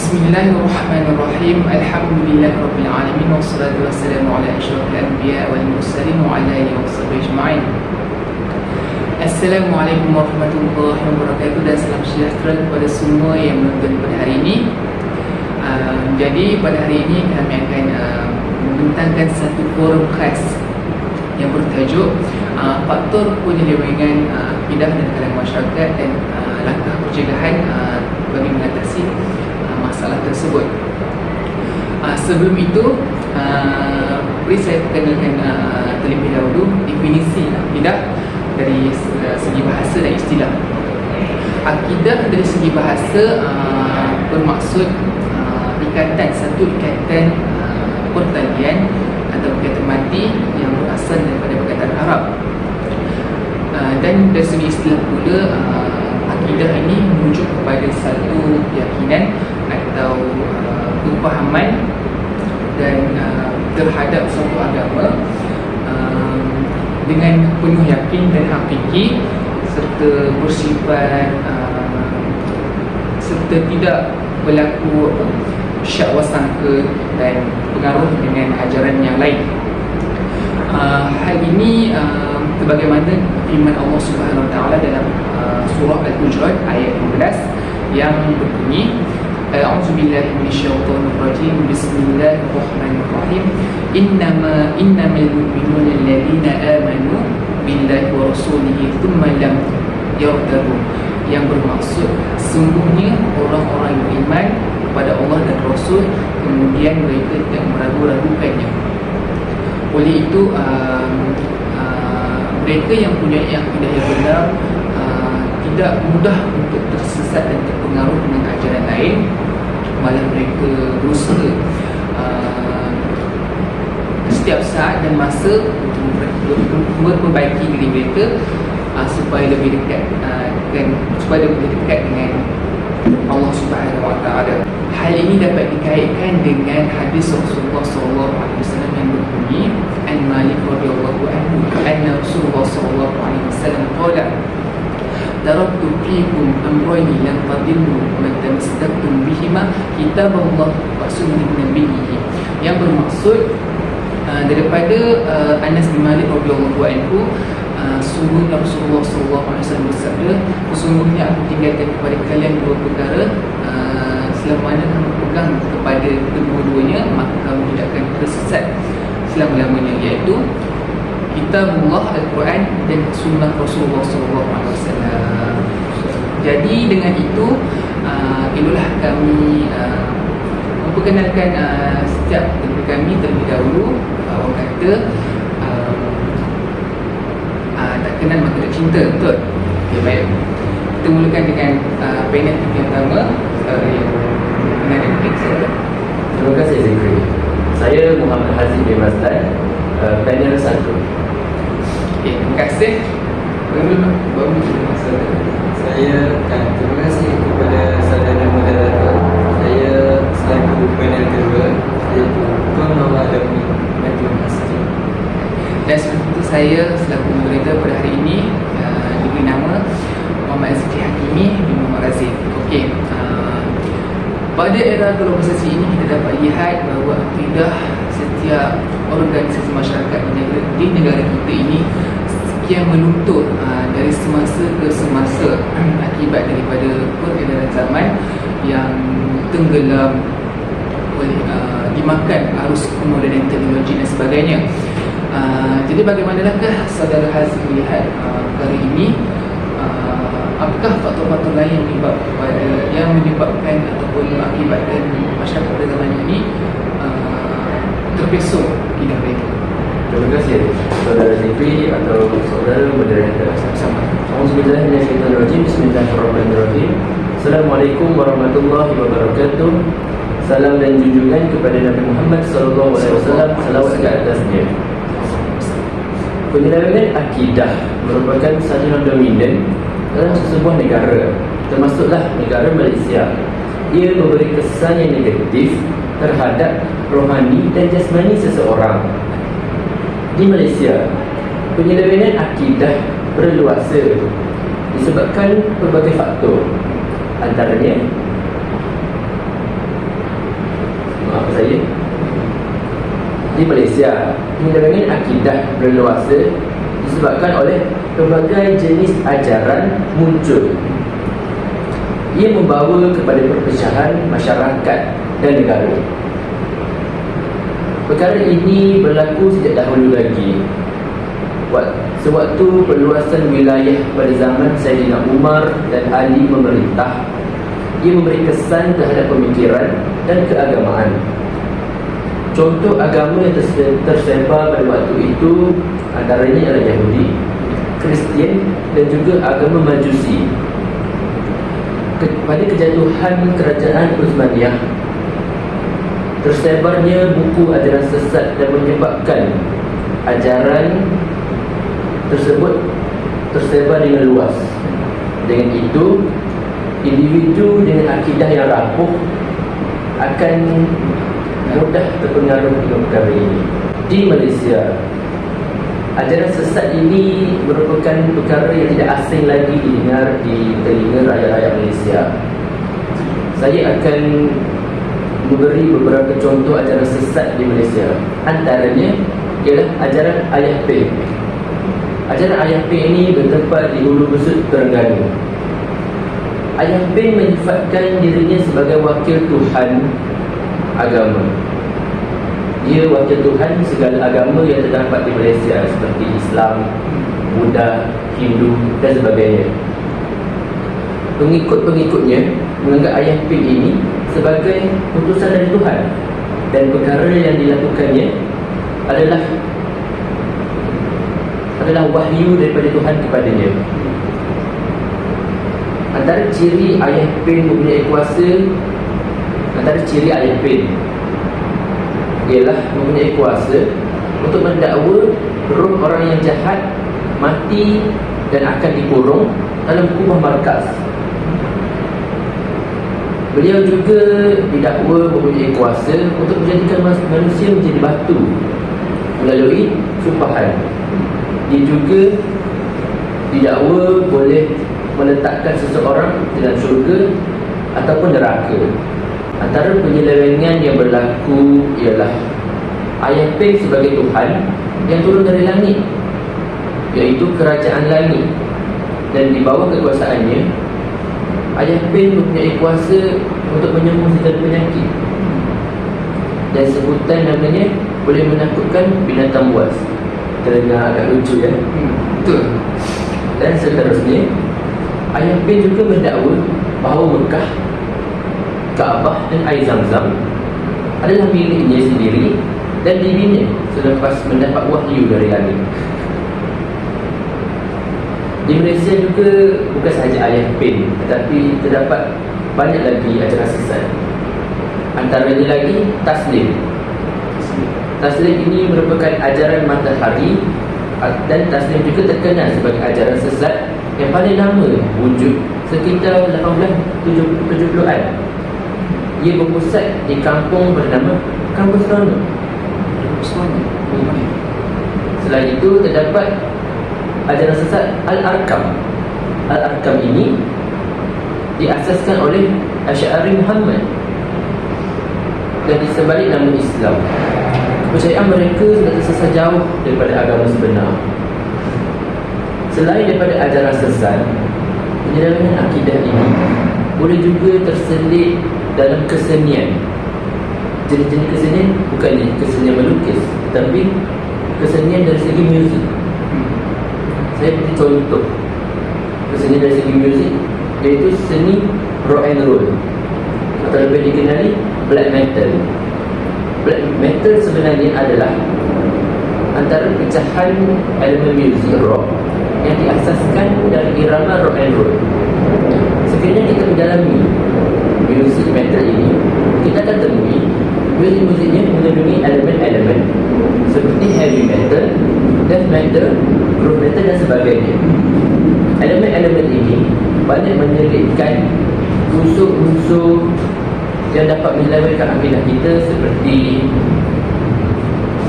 Bismillahirrahmanirrahim. Alhamdulillahirabbil alamin wassalatu wassalamu ala asyrafil anbiya wal mursalin wa ala alihi washabbihi ajma'in. Assalamualaikum warahmatullahi wabarakatuh dan salam sejahtera kepada semua yang menonton pada hari ini. Jadi pada hari ini kami akan membentangkan satu forum khas yang bertajuk faktor penyelewengan akidah dan kalangan masyarakat dan langkah pencegahan bagi mengatasi masalah tersebut. Sebelum itu, beri saya perkenalkan terlebih dahulu definisi akidah dari segi bahasa dan istilah. Akidah dari segi bahasa bermaksud satu ikatan pertalian atau ikatan mati yang berasal daripada perkataan Arab. Dan dari segi istilah pula, akidah ini merujuk kepada satu keyakinan atau kefahaman dan terhadap suatu agama dengan penuh yakin dan hakiki serta bersifat serta tidak berlaku syak wasangka dan pengaruh dengan ajaran yang lain. Hal ini sebagaimana firman Allah Subhanahu Wa Taala dalam surah Al-Hujurat ayat 15 yang berbunyi, A'udzubillahi minasyaitonir rajim. Bismillahirrahmanirrahim. Innamal mu'minuna alladzina amanu billahi wa rasulihi tsumma lam yartabu. Yang bermaksud sungguhnya orang-orang yang beriman kepada Allah dan Rasul kemudian mereka tidak meragu-ragukannya. Oleh itu mereka yang punya akidah yang benar tidak mudah untuk tersesat dan terpengaruh dengan ajaran lain, malah mereka berusaha setiap saat dan masa untuk memperbaiki diri mereka supaya lebih dekat dengan Allah Subhanahu Wa Taala. Hal ini dapat dikaitkan dengan hadis Rasulullah SAW yang berbunyi, An Malik radhiyallahu anhu anna Rasulullah SAW qala, taraktu fiikum amrayni lan tadillu ma tamassaktum bihima kitaballah wa sunnah nabiyhi. Yang bermaksud daripada Anas bin Malik radhiyallahu anhu, sungguhnya Rasulullah SAW bersabda, sesungguhnya aku tinggalkan kepada kalian dua perkara, selama mana kamu pegang kepada kedua-duanya maka kamu tidak akan tersesat selama-lamanya, iaitu kitabullah Al-Quran dan sunnah Rasulullah SAW. Jadi dengan itu itulah kami memperkenalkan setiap diri kami terlebih dahulu. Orang kata tak kenal maka tak cinta, betul? Okay, baik. Kita mulakan dengan panel yang pertama. Terima kasih Zikri. Saya Muhammad Haziq bin Mastan, panel 1. Okay, terima kasih. Baru masa. Terima kasih kepada saudara moderator. Saya selaku panel kedua, iaitu Tuan Muhammad Adami Najib Masjid. Dan seperti itu saya selaku moderator pada hari ini diberi nama Muhammad Zikri Hakimi bin Muhammad Razif. Okey, pada era globalisasi ini kita dapat lihat bahawa akidah setiap organisasi masyarakat di negara kita ini sekian meluntur dari semasa ke semasa akibat daripada peredaran zaman yang tenggelam oleh dimakan arus kemodenan teknologi dan sebagainya. Jadi bagaimanakah saudara Haziq melihat perkara ini? Apakah faktor-faktor lain yang menyebabkan ataupun mengakibatkan masyarakat pada zaman ini terpesong akidah mereka? Terima kasih saudara Zikri atau saudara moderator. Sama-sama. Auzubillahiminasyaitonirrajim. Bismillahirrahmanirrahim. Assalamualaikum warahmatullahi wabarakatuh. Salam dan junjungan kepada Nabi Muhammad SAW. Salawat ke atasnya. Penyelewengan akidah merupakan satu yang dominan dalam sebuah negara, termasuklah negara Malaysia. Ia memberi kesan yang negatif terhadap rohani dan jasmani seseorang. Di Malaysia, penyelewengan akidah berluasa disebabkan berbagai faktor, antaranya saya. Di Malaysia, penyelewengan akidah berleluasa disebabkan oleh pelbagai jenis ajaran muncul. Ia membawa kepada perpecahan masyarakat dan negara. Perkara ini berlaku sejak dahulu lagi. Sewaktu perluasan wilayah pada zaman Saidina Umar dan Ali memerintah, ia memberi kesan terhadap pemikiran dan keagamaan. Contoh agama yang tersebar pada waktu itu antaranya ialah Yahudi, Kristian dan juga agama Majusi. Pada kejatuhan kerajaan Uthmaniyah, tersebarnya buku ajaran sesat dan menyebabkan ajaran tersebut tersebar dengan luas. Dengan itu, individu dengan akidah yang rapuh akan mudah terpengaruh dengan perkara ini. Di Malaysia, ajaran sesat ini merupakan perkara yang tidak asing lagi didengar di telinga rakyat-rakyat Malaysia. Saya akan memberi beberapa contoh ajaran sesat di Malaysia. Antaranya ialah ajaran Ayah Ping. Ajaran Ayah Ping ini bertempat di Hulu Besut, Terengganu. Ayah Ping menyifatkan dirinya sebagai wakil Tuhan agama. Dia wakil Tuhan segala agama yang terdapat di Malaysia seperti Islam, Buddha, Hindu dan sebagainya. Pengikut-pengikutnya menganggap Ayah Ping ini sebagai utusan dari Tuhan, dan perkara yang dilakukannya adalah wahyu daripada Tuhan kepadanya. Antara ciri Ayah Ping mempunyai kuasa, antara ciri Ayah Ping ialah mempunyai kuasa untuk mendakwa roh orang yang jahat mati dan akan dikurung dalam kubah markas. Beliau juga didakwa mempunyai kuasa untuk menjadikan manusia menjadi batu melalui sumpahan. Dia juga didakwa boleh meletakkan seseorang dalam syurga ataupun neraka. Antara penyelewengan yang berlaku ialah Ayah Ping sebagai Tuhan yang turun dari langit, iaitu kerajaan langit, dan di bawah kekuasaannya Ayah Ping mempunyai kuasa untuk menyembuh segala penyakit, dan sebutan namanya boleh menakutkan binatang buas. Terdengar agak lucu ya? Betul. Dan seterusnya, Ayah Ping juga mendakwa bahawa Mekah, Kaabah dan air Zam-Zam adalah miliknya sendiri dan dibina selepas mendapat wahyu dari langit. Di Malaysia juga bukan sahaja Ayah Ping, tetapi terdapat banyak lagi ajaran sesat. Antaranya lagi Taslim. Taslim ini merupakan ajaran matahari, dan Taslim juga terkenal sebagai ajaran sesat yang paling lama wujud sekitar 1870-an. Ia berpusat di kampung bernama Kampung Seronok. Selain itu terdapat ajaran sesat Al-Arkam. Al-Arkam ini diasaskan oleh Asy'ari Muhammad dan disebalik nama Islam. Kepercayaan mereka sudah tersesat jauh daripada agama sebenar. Selain daripada ajaran sesat, penyelewengan akidah ini boleh juga terselit dalam kesenian. Jenis-jenis kesenian bukannya kesenian melukis, tetapi kesenian dari segi muzik. Saya beri contoh kesenian dari segi muzik, iaitu seni rock and roll, atau lebih dikenali black metal. Black metal sebenarnya adalah antara pecahan elemen muzik rock yang diasaskan dari irama rock and roll. Sekiranya kita mendalami muzik metal ini, kita akan temui muzik-muziknya mengandungi elemen-elemen seperti heavy metal, death metal, groove metal dan sebagainya. Elemen-elemen ini banyak menyelipkan unsur-unsur yang dapat menyelewengkan akidah kita seperti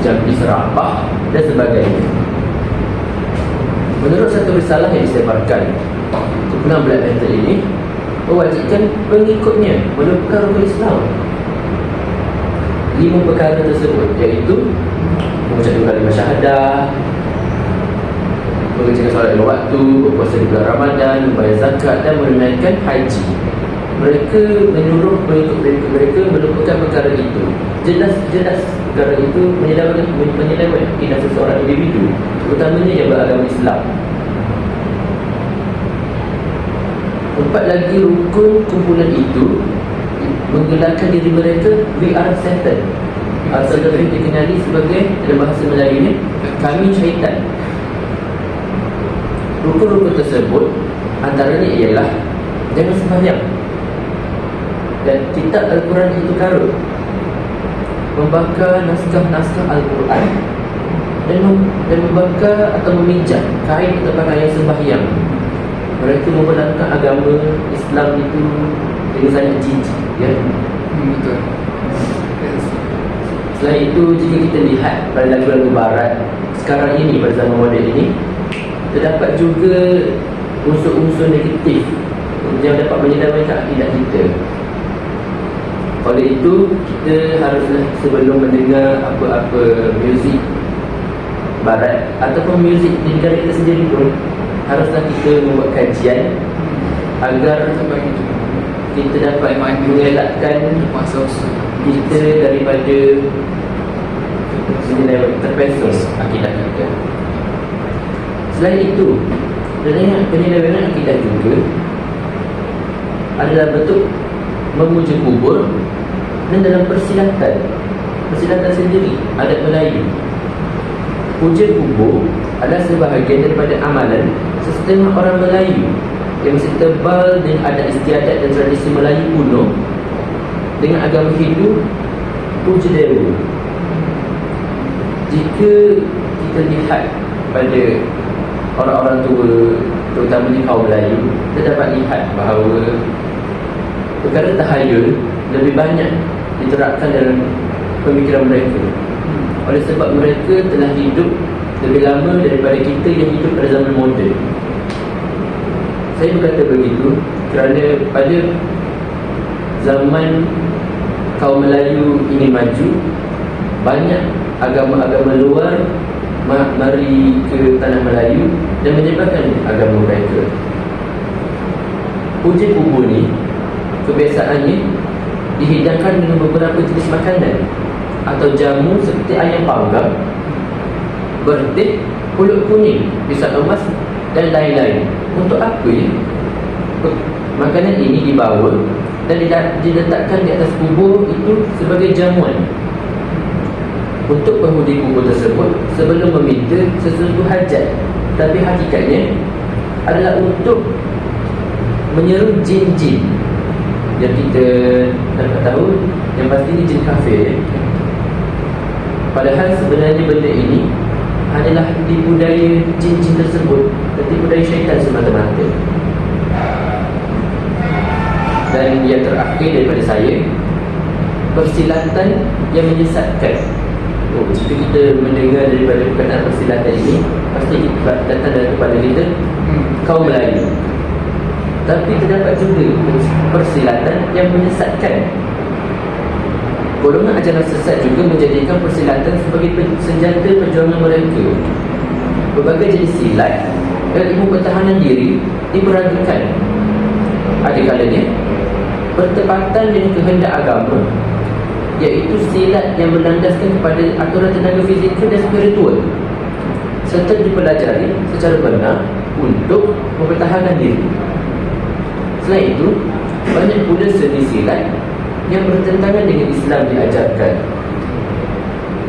jampi serapah dan sebagainya. Menurut satu risalah yang disebarkan, kumpulan black metal ini mewajibkan pengikutnya melupakan rukun Islam. 5 perkara tersebut, iaitu mengucap 2 kalimah syahadah, mengerjakan solat 5 waktu, berpuasa di bulan Ramadan, membayar zakat dan menunaikan haji. Mereka menyuruh pengikut mereka melupakan perkara itu. Jelas perkara itu menyelewengkan akidah seseorang individu, terutamanya yang beragama Islam. 4 lagi rukun kumpulan itu menggelarkan diri mereka we are Satan, atau lebih dikenali sebagai dalam bahasa Melayunya kami syaitan. Rukun-rukun tersebut antaranya ialah jangan sembahyang, dan kitab Al-Quran itu karut, membakar naskah-naskah Al-Quran, dan membakar atau meminjam kain atau pakaian sembahyang. Mereka membenarkan agama Islam itu dengan sangat jijik, ya. Betul. Yes. Selain itu, jika kita lihat pada lagu-lagu barat sekarang ini, pada zaman moden ini, terdapat juga unsur-unsur negatif yang dapat menyedamaikan akidah kita. Oleh itu, kita haruslah sebelum mendengar apa-apa muzik barat ataupun muzik di negara kita sendiri pun, haruslah kita membuat kajian agar kita dapat mengelakkan kita daripada terpesos akidah kita. Selain itu, penyelewengan akidah juga adalah bentuk memuja kubur, dan dalam persilatan sendiri adat Melayu, puja kubur adalah sebahagian daripada amalan setengah orang Melayu yang masih tebal dengan adat istiadat dan tradisi Melayu kuno dengan agama Hindu puja dewa. Jika kita lihat pada orang-orang tua, terutamanya kaum Melayu, kita dapat lihat bahawa perkara tahayul lebih banyak diterapkan dalam pemikiran mereka, oleh sebab mereka telah hidup lebih lama daripada kita yang hidup pada zaman moden. Saya berkata begitu kerana pada zaman kaum Melayu ini maju, banyak agama-agama luar mari ke tanah Melayu dan menyebarkan agama mereka. Puja kubur ni kebiasaannya dihidangkan dengan beberapa jenis makanan atau jamu seperti ayam panggang, bertik, pulut kuning, pisang emas dan lain-lain. Untuk apa ya? Makanan ini dibawa dan diletakkan di atas kubur itu sebagai jamuan untuk penghuni kubur tersebut sebelum meminta sesuatu hajat. Tapi hakikatnya adalah untuk menyeru jin-jin yang kita dapat tahu yang pasti ini jin kafir, ya? Padahal sebenarnya benda ini adalah tipu daya jin-jin tersebut dan tipu daya syaitan semata-mata. Dan yang terakhir daripada saya, persilatan yang menyesatkan. Jika kita mendengar daripada perkataan persilatan ini, pasti datang dari kepada kita kaum Melayu. Tapi terdapat juga persilatan yang menyesatkan. Golongan ajaran sesat juga menjadikan persilatan sebagai senjata perjuangan mereka. Berbagai jenis silat dan ilmu pertahanan diri diperagakan. Ada kalanya bertepatan dengan kehendak agama, iaitu silat yang berlandaskan kepada aturan tenaga fizikal dan spiritual, serta dipelajari secara benar untuk mempertahankan diri. Selain itu, banyak pula seni silat yang bertentangan dengan Islam diajarkan.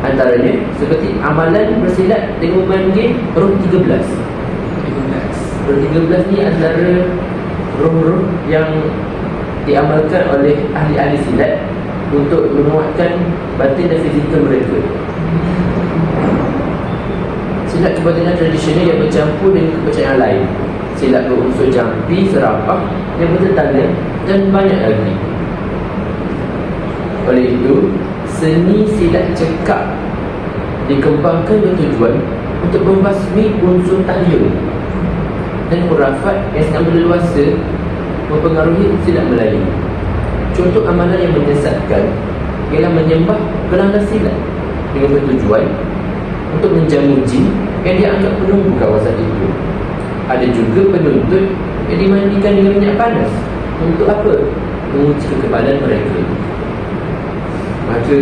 Antaranya seperti amalan bersilat dengan memanggil roh 13. Roh 13 ni antara roh-roh yang diamalkan oleh ahli-ahli silat untuk menguatkan batin dan fizikal mereka. Silat kebatinan tradisional yang bercampur dengan kepercayaan lain, silat berunsur jampi, serapah yang bertentangan dan banyak lagi. Oleh itu, seni silat cekak dikembangkan bertujuan untuk membasmi unsur tahyul dan khurafat yang sangat berleluasa mempengaruhi silat Melayu. Contoh amalan yang menyesatkan ialah menyembah pelanggar silat dengan bertujuan untuk menjamu jin yang dianggap penunggu kawasan itu. Ada juga penuntut yang dimandikan dengan minyak panas. Untuk apa? Menguji kekebalan mereka. Maka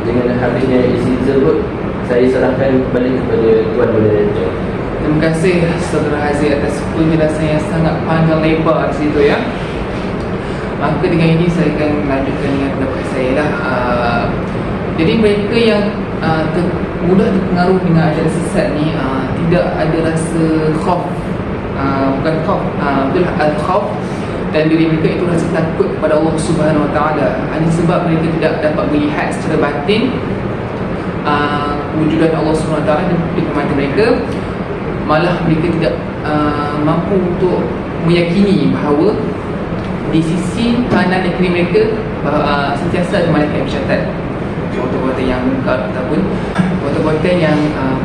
dengan habisnya isi tersebut, saya serahkan kembali kepada Tuan Moderator. Terima kasih Saudara Haziq atas penjelasan yang sangat panjang lebar di situ ya. Maka dengan ini saya akan lanjutkan dengan pendapat saya lah. Jadi mereka yang mudah terpengaruh dengan ajaran sesat ni tidak ada rasa khauf, bukan khauf, betul al-khauf, dan diri mereka itu rasa takut kepada Allah Subhanahu Wa Taala. Hanya sebab mereka tidak dapat melihat secara batin wujudan Allah Subhanahu Wa Taala di mata mereka, malah mereka tidak mampu untuk meyakini bahawa di sisi kanan dan kiri mereka sentiasa ada malaikat yang mencatat perbuatan yang mungkar ataupun perbuatan yang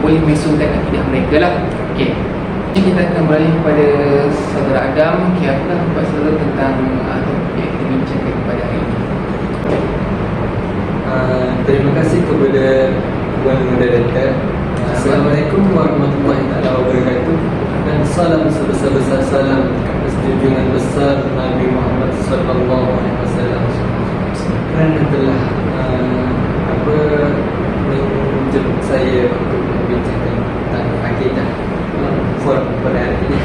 boleh menyusulkan akidah mereka lah. Okey, jadi kita akan beralih kepada Saudara Adam. Okey, apakah pendapat saudara tentang topik yang kita bincangkan pada hari ini? Terima kasih kepada Tuan Moderator. Assalamualaikum warahmatullahi wabarakatuh. Dan salam sebesar-besar salam atas junjungan besar Nabi Muhammad sallallahu alaihi wasallam. Kerana telah menjemput saya untuk membincangkan tentang akidah forum pada hari ini.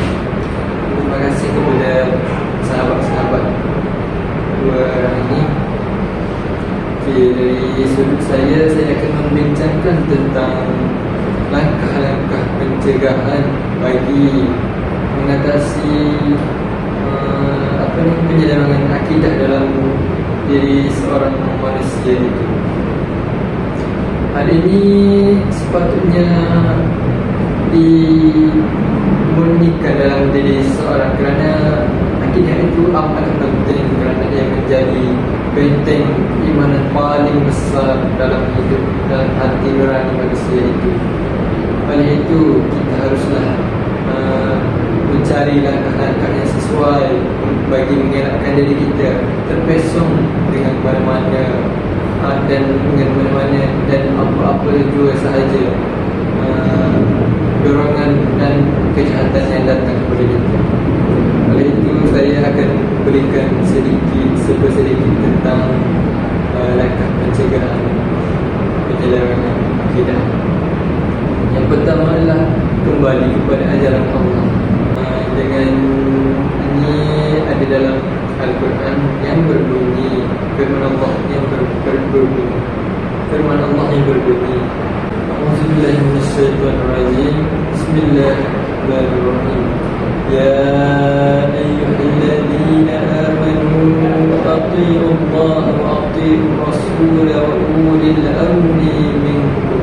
Terima kasih kepada sahabat-sahabat dua ini. Dari sudut saya akan membincangkan tentang langkah-langkah pencegahan bagi mengatasi penyelewengan akidah dalam diri seorang manusia itu. Hal ini sepatutnya dimurnikan dalam diri seorang kerana akidah itu amat penting, kerana dia menjadi benteng imanan paling besar dalam hidup dan hati nurani manusia itu. Oleh itu kita haruslah mencari langkah-langkah yang sesuai bagi mengelakkan diri kita terpesong dengan mana-mana dan dengan mana-mana dan apa-apa jua sahaja dorongan dan kejahatan yang datang kepada kita. Oleh itu saya akan berikan sedikit tentang langkah pencegahan penyelewengan akidah. Yang pertama adalah kembali kepada ajaran Allah. Dengan ini ada dalam Al-Quran yang berbunyi, firman Allah yang berbunyi, A'udzubillahi minasyaitonirrajim. Bismillahirrahmanirrahim. Ya ayyuhalladzina amanu athi'u Allah wa athi'u Rasul wa ulil amri minkum.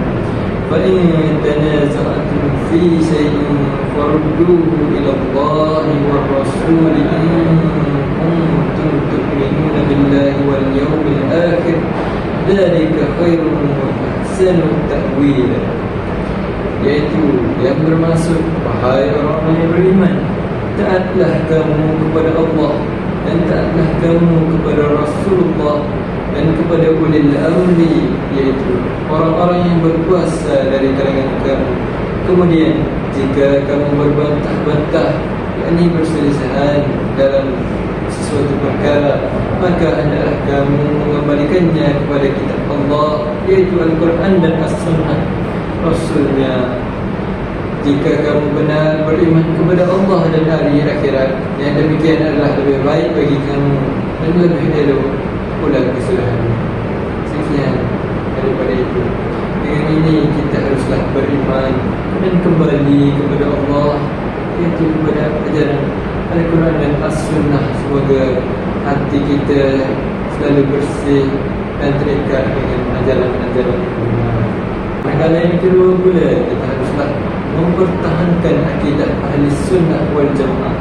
فإن تنازعتم في شيء فردوه إلى الله والرسول إن كنتم تؤمنون بالله واليوم الآخر ذلك خير وأحسن تأويلا. Yaitu yang bermaksud, wahai orang yang beriman, taatlah kamu kepada Allah dan taatlah kamu kepada Rasulullah dan kepada ulil amri, yaitu orang-orang yang berkuasa dari kalangan kamu. Kemudian jika kamu berbantah-bantah, yakni berselisihan dalam sesuatu perkara, maka hendaklah kamu mengembalikannya kepada kitab Allah, yaitu Al-Quran dan As-Sunnah Rasulnya. Jika kamu benar beriman kepada Allah dan hari akhirat, yang demikian adalah lebih baik bagi kamu dan lebih elok pula kesalahan. Sekian daripada itu. Dengan ini kita haruslah beriman dan kembali kepada Allah, iaitu kepada ajaran Al-Quran dan As-Sunnah. Semoga hati kita selalu bersih dan terikat dengan ajaran-ajaran benar. Perkara yang kedua pula, kita haruslah mempertahankan akidah ahli sunnah wal jamaah,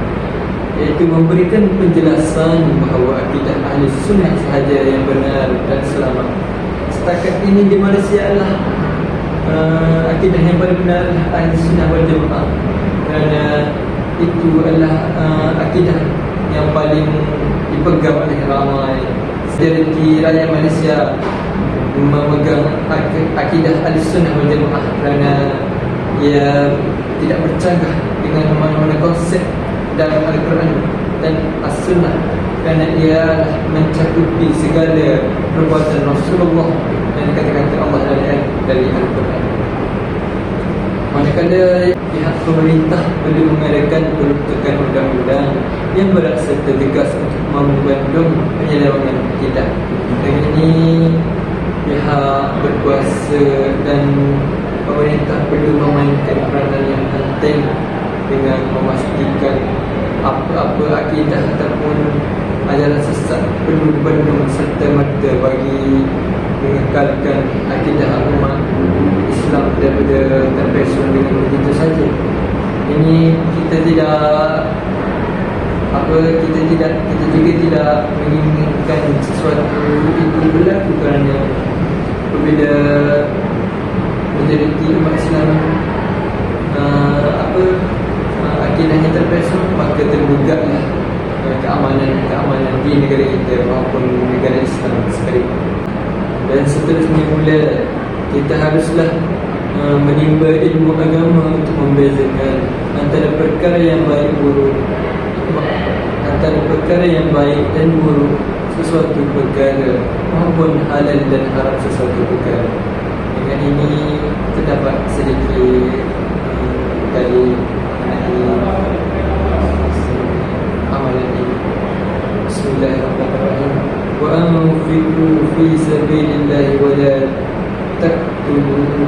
iaitu memberikan penjelasan bahawa akidah ahli sunnah sahaja yang benar dan selamat. Setakat ini di Malaysia adalah akidah yang benar adalah ahli sunnah wal jamaah, kerana itu adalah akidah yang paling dipegang oleh ramai Majoriti rakyat Malaysia memegang akidah Ahlussunnah wal Jamaah kerana ia tidak bercanggah dengan mana-mana konsep dalam Al-Quran dan As-Sunnah, kerana ia mencakupi segala perbuatan Rasulullah dan kata-kata Allah dari Al-Quran. Manakala pihak pemerintah perlu mengadakan peruntukan undang-undang yang berat serta tegas untuk membendung penyelewengan akidah. Dengan ini pihak berkuasa dan pemerintah perlu memainkan peranan yang penting dengan memastikan apa-apa akidah ataupun ajaran sesat perlu dibendung serta-merta bagi mengekalkan akidah umat Islam daripada terpesong dengan begitu saja. Ini kita juga tidak menginginkan sesuatu itu berlaku, kerana apabila majoriti umat Islam akidahnya terpesong, maka tergugaklah keamanan di negara kita maupun negara Islam sekalipun. Dan seterusnya pula, kita haruslah menimba ilmu agama untuk membezakan antara perkara yang baik dan buruk sesuatu perkara maupun halal dan haram sesuatu perkara. Dengan ini terdapat sedikit dari amalan ini. Bismillahirrahmanirrahim. Wa anfiqu fi sabilillahi wa la taqtulu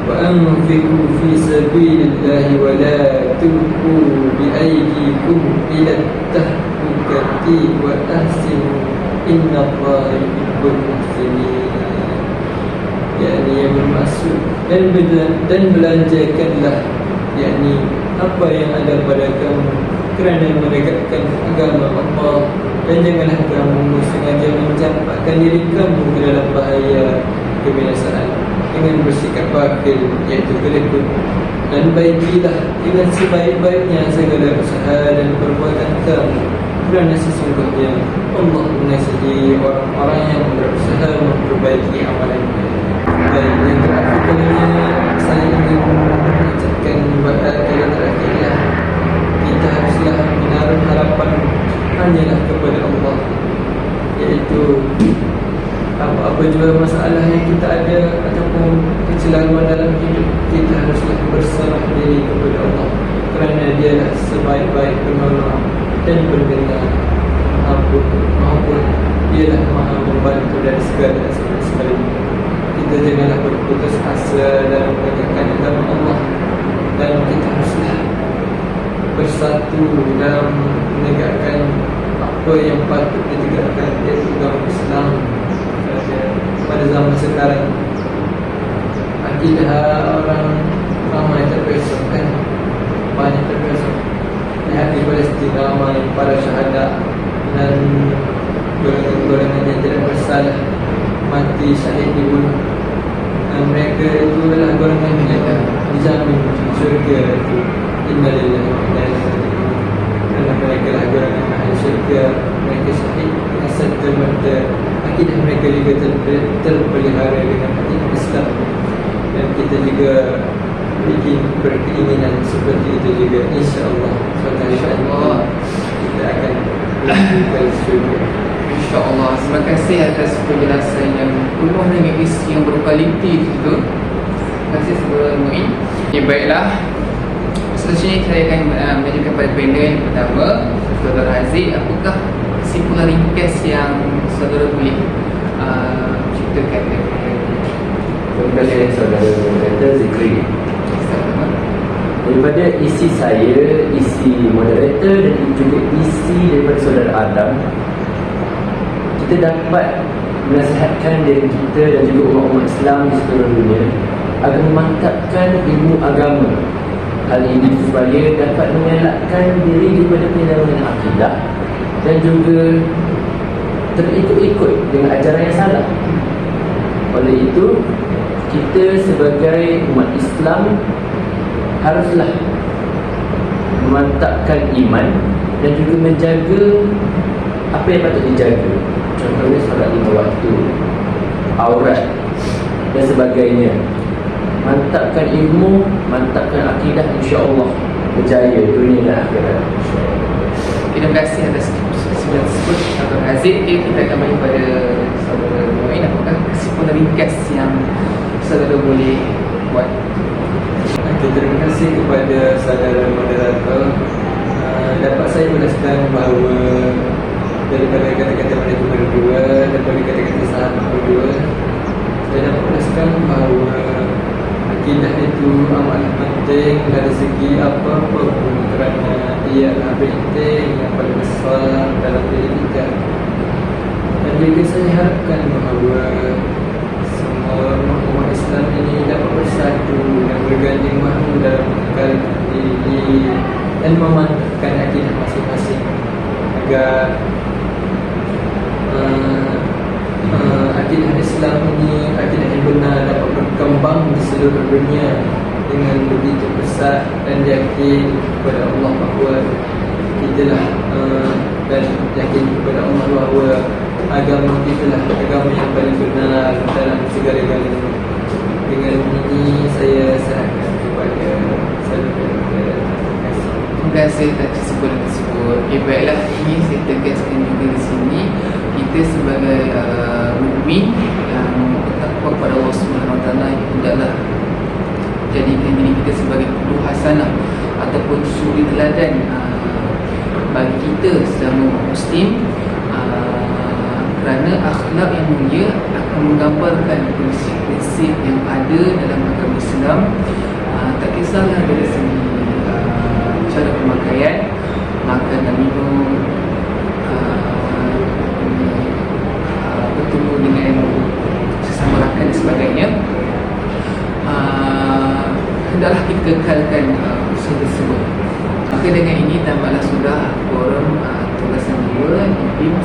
وأنفقوا في سبيل الله ولا تلقوا بأيديكم إلى التهلكة وأحسنوا إن الله يحب المحسنين. yakni yang bermaksud dan belanjakanlah, yakni apa yang ada pada kamu kerana menegakkan agama Allah, dan janganlah kamu sengaja mencampakkan diri kamu ke dalam bahaya kebinasaan dengan bersikap bakhil, iaitu kelekut. Dan baikilah dengan sebaik-baiknya segala usaha dan perbuatan kamu, kerana sesungguhnya Allah mengasihi orang-orang yang berusaha memperbaiki amalannya. Baik, yang terakhir kalinya saya ingin mengucapkan kalian terakhirlah, kita haruslah menaruh harapan hanyalah kepada Allah, iaitu apa-apa juga masalah yang kita ada ataupun kecelaruan dalam hidup, kita haruslah berserah diri kepada Allah, kerana Dialah sebaik-baik penolong dan pendengar, maupun Dialah Maha membantu dari segala aspek sekali. Kita janganlah berputus asa dalam menegakkan agama Allah, dan kita haruslah bersatu dalam menegakkan apa yang patut ditegakkan, iaitu agama Islam. Pada zaman sekarang akidah orang ramai terpesong, kan? Banyak terpesong. Lihat di Palestin ramai para syahadah dan golongan-golongan yang tidak bersalah mati syahid dibunuh. Dan mereka itu adalah golongan yang dijamin syurga itu. Innalillahi wa inna ilaihi raji'un. Kerana mereka lah golongan ahli syurga, mereka syahid dengan serta-merta akidah mereka juga terpelihara dengan akidah Islam. Dan kita juga berkeinginan seperti itu juga, insyaAllah. InsyaAllah kita akan ke syurga, InsyaAllah. Terima kasih atas penjelasan yang penuh dengan isi yang berkualiti itu. Terima kasih Saudara Muin. Baiklah, seterusnya saya akan menunjukkan pada panel yang pertama, Saudara Haziq. Apakah kesimpulan ringkas yang Saudara boleh ceritakan? Terima kasih saudara moderator Zikri. Daripada isi saya, isi moderator dan juga isi daripada saudara Adam, kita dapat menasihatkan diri kita dan juga umat-umat Islam di seluruh dunia agar memantapkan ilmu agama. Hal ini supaya dapat mengelakkan diri daripada penyelewengan akidah dan juga terikut-ikut dengan ajaran yang salah. Oleh itu, kita sebagai umat Islam haruslah memantapkan iman dan juga menjaga apa yang patut dijaga. Contohnya solat 5 waktu, aurat dan sebagainya. Mantapkan ilmu, mantapkan akidah, insya-Allah berjaya dunia dan akhirat. Terima kasih atas kesimpulan tersebut Saudara Aziz. Kita akan bagi pada Saudara Muin, apakah kesimpulan ringkas yang Saudara boleh buat? Okay, terima kasih kepada saudara moderator. Dapat saya jelaskan bahawa daripada kata-kata mereka berdua, daripada kata-kata sahabat berdua, saya dapat jelaskan bahawa akidah itu amat penting dari segi apa-apa pun, kerana ia adalah penting yang paling besar dalam diri kita. Dan juga saya harapkan bahawa semua umat Islam ini dapat bersatu dan berganding mahu dalam mengekalkan diri dan memantapkan akidah masing-masing agar akidah Islam ini, akidah yang benar, dapat berkembang di seluruh dunia dengan begitu besar dan yakin kepada Allah bahawa kitalah dan yakin kepada Allah bahawa agama kitalah agama yang paling benar dalam segala-galanya. Dengan ini saya serahkan kepada saudara. Terima kasih atas kesimpulan tersebut. Baiklah, ini saya tegaskan juga di sini, kita sebagai mukmin yang bertakwa kepada Allah Subhanahu Wa Taala, hendaklah jadikan diri kita sebagai qudwah hasanah ataupun suri teladan bagi kita selama muslim, kerana akhlak yang mulia akan menggambarkan prinsip-prinsip yang ada dalam agama Islam. Tak kisahlah dari segi cara pemakaian, makan dan minum, bertemu dengan sesama rakan dan sebagainya. Hendaklah kita kekalkan usaha tersebut. Maka dengan ini tamatlah sudah forum tugasan 2 di BIM